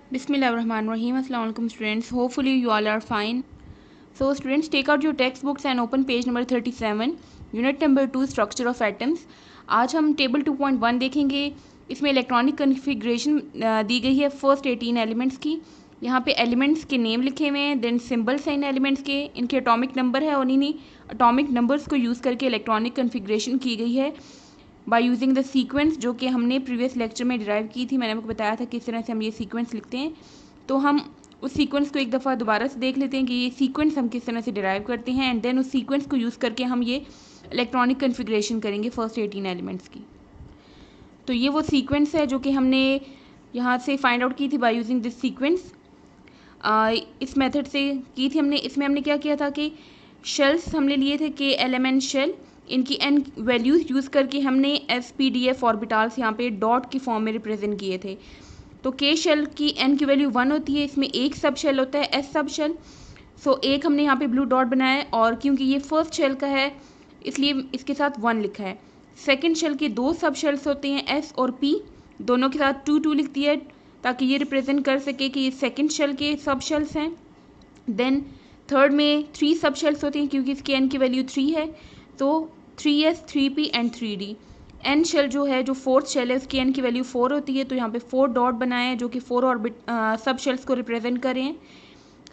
Bismillahirrahmanirrahim. Assalamu alaikum students. Hopefully you all are fine. So students, take out your textbooks and open page number 37, unit number 2, structure of atoms. आज हम table 2.1 देखेंगे. इसमें electronic configuration दी गई है first 18 elements की. यहाँ पे elements के नेम लिखे हुए हैं, देन सिंबल्स हैं इन एलिमेंट्स के, इनके अटोमिक नंबर है और इन्हीं अटोमिक नंबर्स को यूज़ करके इलेक्ट्रॉनिक कन्फिग्रेशन की गई है बाय यूजिंग द सीक्वेंस, जो कि हमने प्रीवियस लेक्चर में डिराइव की थी. मैंने आपको बताया था किस तरह से हम ये सीक्वेंस लिखते हैं. तो हम उस सीक्वेंस को एक दफ़ा दोबारा से देख लेते हैं कि ये सीक्वेंस हम किस तरह से डिराइव करते हैं, एंड देन उस सीक्वेंस को यूज़ करके हम ये इलेक्ट्रॉनिक कन्फिग्रेशन करेंगे फर्स्ट 18 एलिमेंट्स की. तो ये वो सीक्वेंस है जो कि हमने यहाँ से फाइंड आउट की थी बाय यूजिंग दिस सीक्वेंस. इस मेथड से की थी हमने. इसमें हमने क्या किया था कि शेल्स हमने लिए थे के एलिमेंट शेल, इनकी एन वैल्यूज़ यूज़ करके हमने SPDF ऑर्बिटल्स यहाँ पे डॉट की फॉर्म में रिप्रेजेंट किए थे. तो के शेल की एन की वैल्यू 1 होती है. इसमें एक सब शेल होता है एस सब शेल. सो एक हमने यहाँ पे ब्लू डॉट बनाया है, और क्योंकि ये फर्स्ट शेल का है इसलिए इसके साथ 1 लिखा है. सेकेंड शेल के दो सब शेल्स होते हैं एस और पी, दोनों के साथ 2 2 लिख दिया है ताकि ये रिप्रेजेंट कर सके कि ये सेकेंड शेल के सब शेल्स हैं. देन थर्ड में 3 सब शेल्स होती हैं क्योंकि इसकी एन की वैल्यू 3 है, तो 3s 3p and 3d. N shell जो है, जो फोर्थ शेल है, उसकी एन की वैल्यू 4 होती है, तो यहाँ पे 4 डॉट बनाए हैं जो कि 4 ऑर्बिट सब शेल्स को रिप्रेजेंट कर रहे हैं.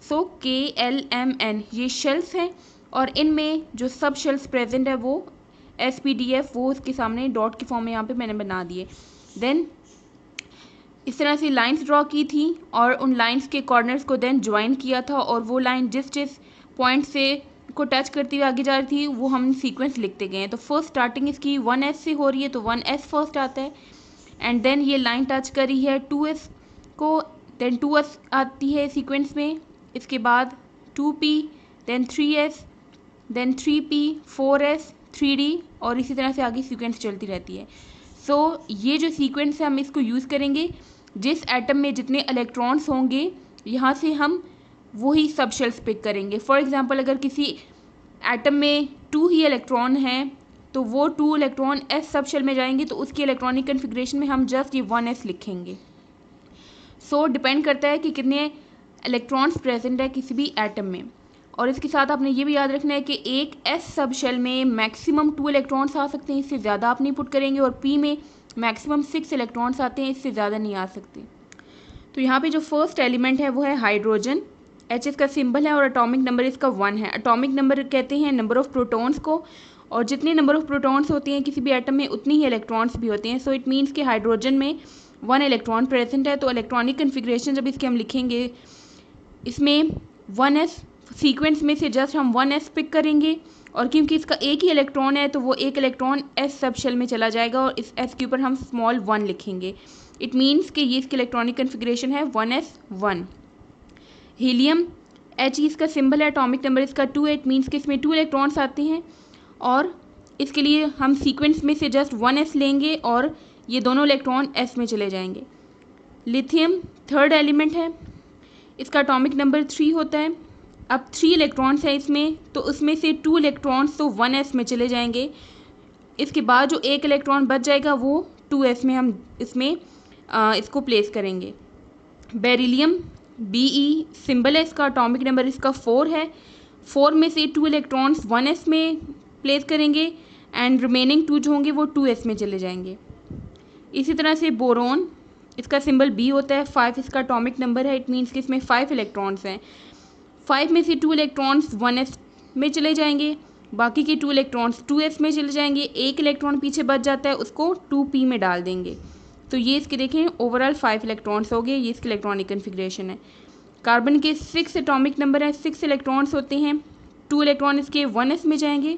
सो KLMN ये शेल्स हैं, और इनमें जो सब शेल्स प्रेजेंट है वो SPDF वो उसके सामने डॉट की फॉर्म में यहाँ पे मैंने बना दिए. देन इस तरह से लाइंस ड्रॉ की थी और उन लाइंस के कॉर्नर्स को देन ज्वाइन किया था, और वो लाइन जिस जिस पॉइंट से को टच करती हुई आगे जा रही थी वो हम सीक्वेंस लिखते गए हैं. तो फर्स्ट स्टार्टिंग इसकी 1s से हो रही है, तो 1s फर्स्ट आता है, एंड देन ये लाइन टच करी है 2s को, देन 2s आती है सीक्वेंस में, इसके बाद 2p, then 3s, then 3p, 4s, 3d, और इसी तरह से आगे सीक्वेंस चलती रहती है. सो ये जो सीक्वेंस है हम इसको यूज़ करेंगे. जिस एटम में जितने इलेक्ट्रॉन्स होंगे यहाँ से हम वही सब शेल्स पिक करेंगे. फॉर एग्जांपल अगर किसी एटम में 2 ही इलेक्ट्रॉन हैं तो वो 2 इलेक्ट्रॉन एस सब शेल में जाएंगे, तो उसकी इलेक्ट्रॉनिक कन्फिग्रेशन में हम जस्ट ये 1s लिखेंगे. सो डिपेंड करता है कि कितने इलेक्ट्रॉन्स प्रेजेंट है किसी भी एटम में. और इसके साथ आपने ये भी याद रखना है कि एक एस सब शेल में मैक्सिमम 2 इलेक्ट्रॉन्स आ सकते हैं, इससे ज़्यादा आप नहीं पुट करेंगे, और पी में मैक्सिमम 6 इलेक्ट्रॉन्स आते हैं, इससे ज़्यादा नहीं आ सकते. तो यहाँ पे जो फर्स्ट एलिमेंट है वो है हाइड्रोजन. H इसका सिंबल है और एटॉमिक नंबर इसका 1 है. एटॉमिक नंबर कहते हैं नंबर ऑफ प्रोटॉन्स को, और जितने नंबर ऑफ प्रोटॉन्स होते हैं किसी भी एटम में उतनी ही इलेक्ट्रॉन्स भी होते हैं. सो इट मीन्स कि हाइड्रोजन में 1 इलेक्ट्रॉन प्रेजेंट है. तो इलेक्ट्रॉनिक कन्फिग्रेशन जब इसके हम लिखेंगे, इसमें 1s सीक्वेंस में से जस्ट हम 1s पिक करेंगे, और क्योंकि इसका एक ही इलेक्ट्रॉन है तो वो एक इलेक्ट्रॉन एस सब शेल में चला जाएगा और इस एस के ऊपर हम स्मॉल 1 लिखेंगे. इट मीन्स कि ये इसकी इलेक्ट्रॉनिक कन्फिग्रेशन है 1s1. हीलियम H इसका सिंबल है, एटॉमिक नंबर इसका 2 है. इट मीन्स कि इसमें 2 इलेक्ट्रॉन्स आते हैं, और इसके लिए हम सीक्वेंस में से जस्ट 1s लेंगे और ये दोनों इलेक्ट्रॉन s में चले जाएंगे. लिथियम थर्ड एलिमेंट है, इसका एटॉमिक नंबर 3 होता है. अब 3 इलेक्ट्रॉन्स हैं इसमें, तो उसमें से 2 इलेक्ट्रॉन्स तो 1s में चले जाएंगे. इसके बाद जो एक इलेक्ट्रॉन बच जाएगा वो 2s में हम इसमें इसको प्लेस करेंगे. बेरिलियम Be सिंबल है इसका, एटॉमिक नंबर इसका 4 है. 4 में से 2 इलेक्ट्रॉन्स 1s में प्लेस करेंगे, एंड रिमेनिंग 2 जो होंगे वो 2s में चले जाएंगे. इसी तरह से बोरोन, इसका सिंबल B होता है. 5 इसका एटॉमिक नंबर है. इट मीन्स कि इसमें 5 इलेक्ट्रॉन्स हैं. 5 में से 2 इलेक्ट्रॉन्स 1s में चले जाएंगे, बाकी के 2 इलेक्ट्रॉन्स 2s में चले जाएंगे. एक इलेक्ट्रॉन पीछे बच जाता है, उसको 2p में डाल देंगे. तो ये इसके देखें ओवरऑल 5 इलेक्ट्रॉन्स हो गए. ये इसकी इलेक्ट्रॉनिक कन्फिग्रेशन है. कार्बन के 6 एटॉमिक नंबर है. 6 इलेक्ट्रॉन्स होते हैं. 2 इलेक्ट्रॉन इसके 1s में जाएंगे,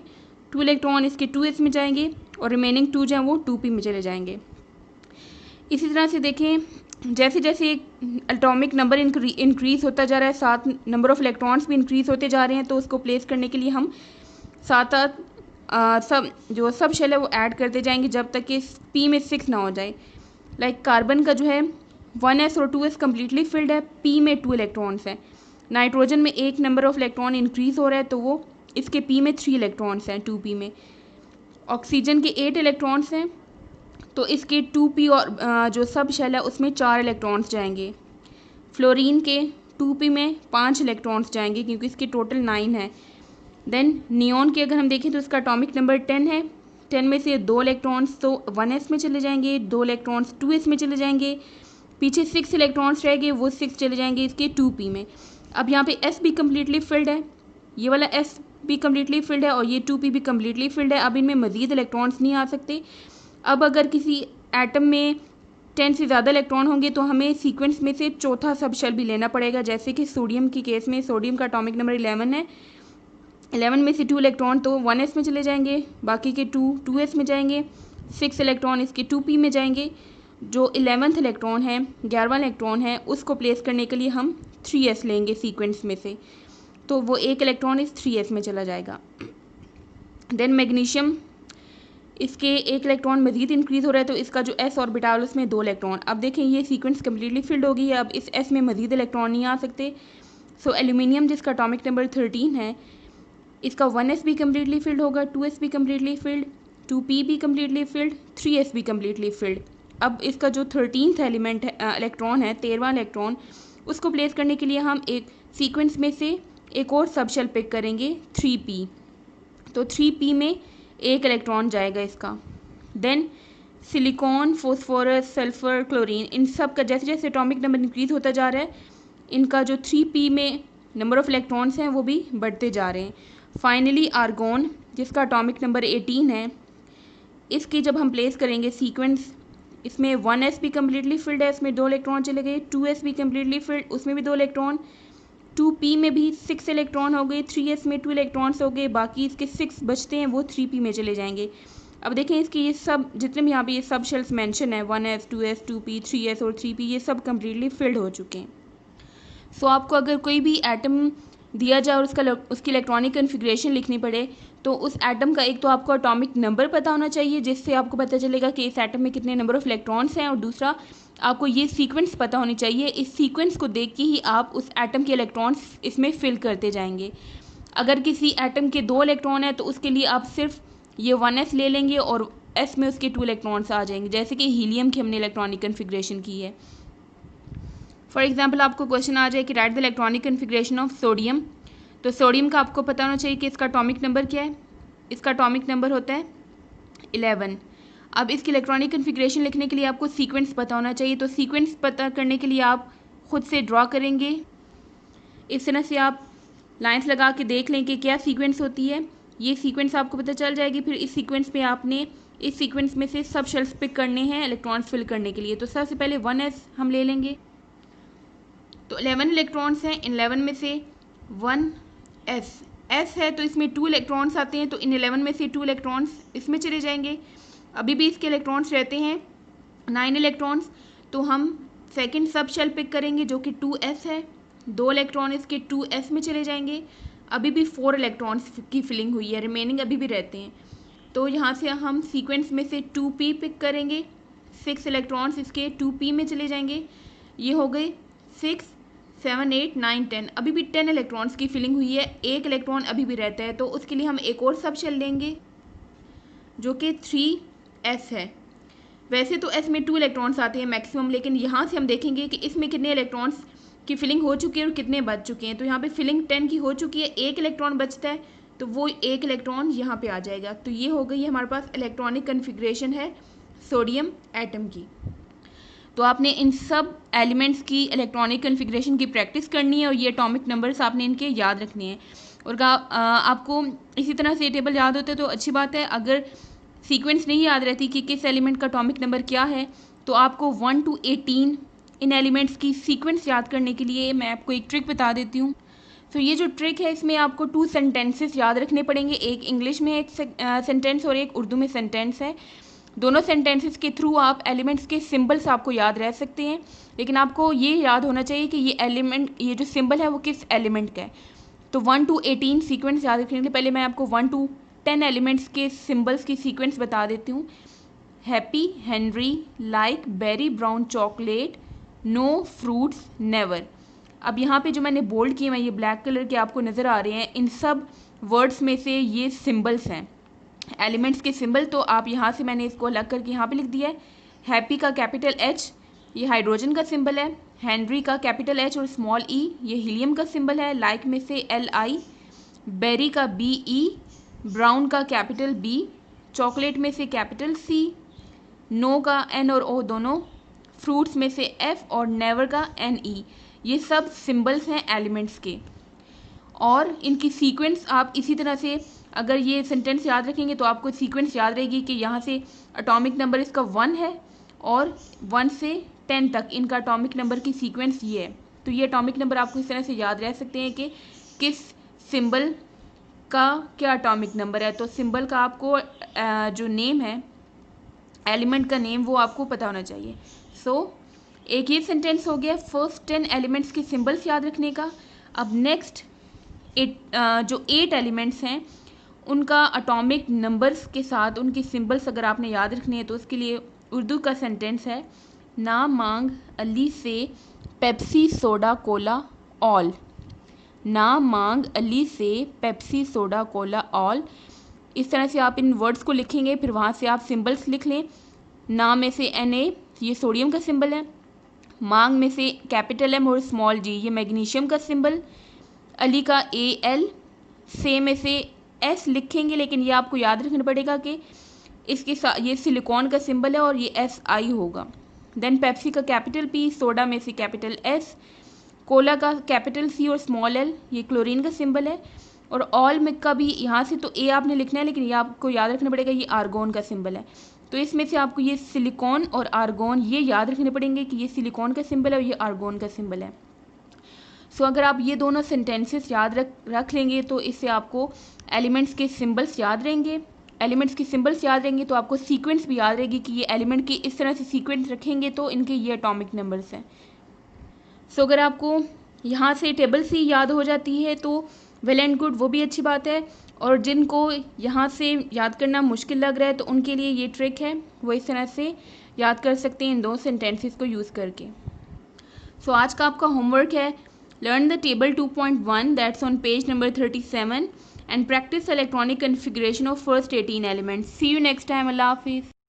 2 इलेक्ट्रॉन इसके 2s में जाएंगे, और रिमेनिंग 2 जो हैं वो 2p में चले जाएंगे. इसी तरह से देखें जैसे जैसे एटॉमिक नंबर इंक्रीज़ होता जा रहा है, साथ नंबर ऑफ़ इलेक्ट्रॉन्स भी इंक्रीज़ होते जा रहे हैं. तो उसको प्लेस करने के लिए हम साथ साथ सब जो सब शेल है वो ऐड करते जाएंगे जब तक कि p में 6 ना हो जाए. लाइक कार्बन का जो है 1s और 2s कम्प्लीटली फिल्ड है, p में 2 इलेक्ट्रॉन्स हैं. नाइट्रोजन में एक नंबर ऑफ़ इलेक्ट्रॉन इंक्रीज़ हो रहा है, तो वो इसके p में 3 इलेक्ट्रॉन्स हैं 2p में. ऑक्सीजन के 8 इलेक्ट्रॉन्स हैं, तो इसके 2p और जो सब शेल है उसमें 4 इलेक्ट्रॉन्स जाएंगे. फ्लोरीन के 2p में 5 इलेक्ट्रॉन्स जाएंगे क्योंकि इसके टोटल 9 है। देन नियॉन के अगर हम देखें तो इसका अटोमिक नंबर 10 है। 10 में से 2 इलेक्ट्रॉन्स तो 1s में चले जाएंगे, 2 इलेक्ट्रॉन्स 2s में चले जाएंगे, पीछे 6 इलेक्ट्रॉन्स रह गए, वो 6 चले जाएंगे इसके 2p में। अब यहाँ पे s भी कम्प्लीटली फिल्ड है, ये वाला s भी कम्प्लीटली फिल्ड है और ये 2p भी कम्प्लीटली फिल्ड है। अब इनमें मज़ीद इलेक्ट्रॉन्स नहीं आ सकते। अब अगर किसी एटम में 10 से ज़्यादा इलेक्ट्रॉन होंगे तो हमें सीक्वेंस में से चौथा सब शेल भी लेना पड़ेगा। जैसे कि सोडियम की केस में सोडियम का अटोमिक नंबर 11 है। 11 में से 2 इलेक्ट्रॉन तो 1s में चले जाएंगे, बाकी के 2s में जाएंगे, 6 इलेक्ट्रॉन इसके 2p में जाएंगे। जो 11th इलेक्ट्रॉन है, 11वां इलेक्ट्रॉन है, उसको प्लेस करने के लिए हम 3s लेंगे सीक्वेंस में से, तो वो एक इलेक्ट्रॉन इस 3s में चला जाएगा। देन मैग्नीशियम, इसके एक इलेक्ट्रॉन मज़ीद इंक्रीज़ हो रहा है तो इसका जो s ऑर्बिटल उसमें 2 इलेक्ट्रॉन। अब देखें ये सीक्वेंस कम्प्लीटली फिल्ड हो गई है, अब इस s में मज़ीद इलेक्ट्रॉन नहीं आ सकते। सो एल्यूमिनियम जिसका अटोमिक नंबर 13 है, इसका 1s भी कम्प्लीटली फिल्ड होगा, 2s भी कम्प्लीटली फिल्ड, 2p भी कम्प्लीटली फिल्ड, 3s भी कम्प्लीटली फिल्ड। अब इसका जो 13th एलिमेंट है, इलेक्ट्रॉन है, 13वां इलेक्ट्रॉन, उसको प्लेस करने के लिए हम एक सीक्वेंस में से एक और सब शेल पिक करेंगे 3p, तो 3p में एक इलेक्ट्रॉन जाएगा इसका। Then silicon, phosphorus, sulphur, chlorine, इन सब का जैसे जैसे एटॉमिक नंबर इंक्रीज होता जा रहा है, इनका जो 3p में नंबर ऑफ़ इलेक्ट्रॉन्स हैं वो भी बढ़ते जा रहे हैं। फाइनली आर्गॉन जिसका अटोमिक नंबर 18 है, इसकी जब हम प्लेस करेंगे सीक्वेंस, इसमें 1s भी कम्प्लीटली फिल्ड है, इसमें 2 इलेक्ट्रॉन चले गए, 2s भी कम्प्लीटली फिल्ड, उसमें भी 2 इलेक्ट्रॉन, 2p में भी 6 इलेक्ट्रॉन हो गए, 3s में 2 इलेक्ट्रॉन्स हो गए, बाकी इसके 6 बचते हैं वो 3p में चले जाएंगे। अब देखें इसके ये सब जितने भी यहाँ पे ये सब शेल्स मेंशन है, 1s, 2s, 2p, 3s और 3p, ये सब कम्प्लीटली फिल्ड हो चुके हैं। सो आपको अगर कोई भी एटम दिया जाए और उसकी इलेक्ट्रॉनिक कन्फिग्रेशन लिखनी पड़े तो उस एटम का एक तो आपको एटॉमिक नंबर पता होना चाहिए जिससे आपको पता चलेगा कि इस एटम में कितने नंबर ऑफ़ इलेक्ट्रॉन्स हैं, और दूसरा आपको ये सीक्वेंस पता होनी चाहिए। इस सीक्वेंस को देख के ही आप उस एटम के इलेक्ट्रॉन्स इसमें फिल करते जाएंगे। अगर किसी एटम के 2 इलेक्ट्रॉन है तो उसके लिए आप सिर्फ ये 1s ले लेंगे और s में उसके 2 इलेक्ट्रॉन्स आ जाएंगे, जैसे कि हीलियम की हमने इलेक्ट्रॉनिक कन्फिग्रेशन की है। फॉर एग्जाम्पल आपको क्वेश्चन आ जाए कि right the electronic configuration of sodium, तो सोडियम का आपको पता होना चाहिए कि इसका अटोमिक नंबर क्या है। इसका अटोमिक नंबर होता है 11। अब इसकी इलेक्ट्रॉनिक कन्फिग्रेशन लिखने के लिए आपको सीक्वेंस पता होना चाहिए, तो सीक्वेंस पता करने के लिए आप खुद से ड्रॉ करेंगे। इस तरह से आप लाइंस लगा के देख लें कि क्या सीक्वेंस होती है, ये सीक्वेंस आपको पता चल जाएगी। फिर इस सीक्वेंस में आपने इस सीक्वेंस में से सब शेल्स पिक करने हैं इलेक्ट्रॉन्स फिल करने के लिए। तो सबसे पहले 1s हम ले लेंगे, तो 11 इलेक्ट्रॉन्स हैं, इन 11 में से 1s है तो इसमें 2 इलेक्ट्रॉन्स आते हैं, तो इन 11 में से 2 इलेक्ट्रॉन्स इसमें चले जाएंगे। अभी भी इसके इलेक्ट्रॉन्स रहते हैं 9 इलेक्ट्रॉन्स, तो हम सेकंड सब शेल पिक करेंगे जो कि 2s है, 2 इलेक्ट्रॉन इसके 2s में चले जाएंगे। अभी भी 4 इलेक्ट्रॉन्स की फिलिंग हुई है, रिमेनिंग अभी भी रहते हैं, तो यहाँ से हम सीक्वेंस में से 2p पिक करेंगे, 6 इलेक्ट्रॉन्स इसके 2p में चले जाएंगे। ये हो गए 6, 7, 8, 9, 10, अभी भी 10 इलेक्ट्रॉन्स की फिलिंग हुई है, एक इलेक्ट्रॉन अभी भी रहता है, तो उसके लिए हम एक और सब शेल लेंगे जो कि 3s है। वैसे तो s में 2 इलेक्ट्रॉन्स आते हैं मैक्सिमम, लेकिन यहाँ से हम देखेंगे कि इसमें कितने इलेक्ट्रॉन्स की फिलिंग हो चुकी है और कितने बच चुके हैं। तो यहाँ पे फिलिंग 10 की हो चुकी है, एक इलेक्ट्रॉन बचता है, तो वो एक इलेक्ट्रॉन यहाँ पे आ जाएगा। तो ये हो गई हमारे पास इलेक्ट्रॉनिक कन्फिग्रेशन है सोडियम एटम की। तो आपने इन सब एलिमेंट्स की इलेक्ट्रॉनिक कन्फिग्रेशन की प्रैक्टिस करनी है और ये एटॉमिक नंबर्स आपने इनके याद रखने हैं। और आपको इसी तरह से टेबल याद होते तो अच्छी बात है। अगर सीक्वेंस नहीं याद रहती कि किस एलिमेंट का एटॉमिक नंबर क्या है, तो आपको 1 to 18 इन एलिमेंट्स की सीक्वेंस याद करने के लिए मैं आपको एक ट्रिक बता देती हूँ। तो ये जो ट्रिक है इसमें आपको 2 सेंटेंसेस याद रखने पड़ेंगे, एक इंग्लिश में एक सेंटेंस और एक उर्दू में सेंटेंस है। दोनों सेंटेंसेस के थ्रू आप एलिमेंट्स के सिंबल्स आपको याद रह सकते हैं, लेकिन आपको ये याद होना चाहिए कि ये एलिमेंट, ये जो सिंबल है वो किस एलिमेंट का है। तो 1 to 18 सीक्वेंस याद रखने के लिए पहले मैं आपको 1 to 10 एलिमेंट्स के सिंबल्स की सीक्वेंस बता देती हूँ। Happy, Henry, like, berry, brown chocolate, no, fruits, never. अब यहाँ पे जो मैंने बोल्ड किए हैं ये ब्लैक कलर के आपको नज़र आ रहे हैं, इन सब वर्ड्स में से ये सिंबल्स हैं, एलिमेंट्स के सिंबल। तो आप यहाँ से मैंने इसको अलग करके यहाँ पे लिख दिया है। हैप्पी का कैपिटल H, ये हाइड्रोजन का सिंबल है, हेनरी का कैपिटल H और स्मॉल e, ये हीलियम का सिंबल है। लाइक में से Li, बेरी का Be, ब्राउन का कैपिटल B, चॉकलेट में से कैपिटल C, नो का N और O दोनों, फ्रूट्स में से F और नेवर का Ne। ये सब सिंबल्स हैं एलिमेंट्स के, और इनकी सीक्वेंस आप इसी तरह से अगर ये सेंटेंस याद रखेंगे तो आपको सीक्वेंस याद रहेगी कि यहाँ से एटॉमिक नंबर इसका 1 है और 1 से 10 तक इनका एटॉमिक नंबर की सीक्वेंस ये है। तो ये एटॉमिक नंबर आपको इस तरह से याद रह सकते हैं कि किस सिंबल का क्या एटॉमिक नंबर है। तो सिंबल का आपको जो नेम है, एलिमेंट का नेम, वो आपको पता होना चाहिए। एक ये सेंटेंस हो गया फर्स्ट 10 एलिमेंट्स के सिंबल्स याद रखने का। अब नेक्स्ट जो 8 एलिमेंट्स हैं उनका एटॉमिक नंबर्स के साथ उनके सिंबल्स अगर आपने याद रखने हैं तो उसके लिए उर्दू का सेंटेंस है, ना मांग अली से पेप्सी सोडा कोला ऑल। ना मांग अली से पेप्सी सोडा कोला ऑल। इस तरह से आप इन वर्ड्स को लिखेंगे, फिर वहाँ से आप सिंबल्स लिख लें। ना में से Na, ये सोडियम का सिंबल है। मांग में से कैपिटल M और स्मॉल g, ये मैग्नीशियम का सिंबल। अली का Al, से में से S लिखेंगे, लेकिन ये आपको याद रखना पड़ेगा कि इसके साथ ये सिलिकॉन का सिंबल है और ये Si होगा। देन पेप्सी का कैपिटल P, सोडा में से कैपिटल S, कोला का कैपिटल C और स्मॉल l, ये क्लोरीन का सिंबल है। और ऑल में का भी यहाँ से तो A आपने लिखना है, लेकिन ये आपको याद रखना पड़ेगा ये आर्गोन का सिंबल है। तो इसमें से आपको ये सिलिकॉन और आर्गोन ये याद रखने पड़ेंगे कि ये सिलिकॉन का सिंबल है और ये आर्गोन का सिंबल है। अगर आप ये दोनों सेंटेंसेस याद रख लेंगे तो इससे आपको एलिमेंट्स के सिंबल्स याद रहेंगे। एलिमेंट्स के सिंबल्स याद रहेंगे तो आपको सीक्वेंस भी याद रहेगी कि ये एलिमेंट की इस तरह से सीक्वेंस रखेंगे तो इनके ये एटॉमिक नंबर्स हैं। अगर आपको यहाँ से टेबल सी याद हो जाती है तो वेल एंड गुड, वो भी अच्छी बात है। और जिनको यहाँ से याद करना मुश्किल लग रहा है तो उनके लिए ये ट्रिक है, वो इस तरह से याद कर सकते हैं इन दो सेंटेंसेस को यूज़ करके। आज का आपका होमवर्क है, learn the table 2.1 that's on page number 37 and practice electronic configuration of first 18 elements. See you next time. Allah Hafiz.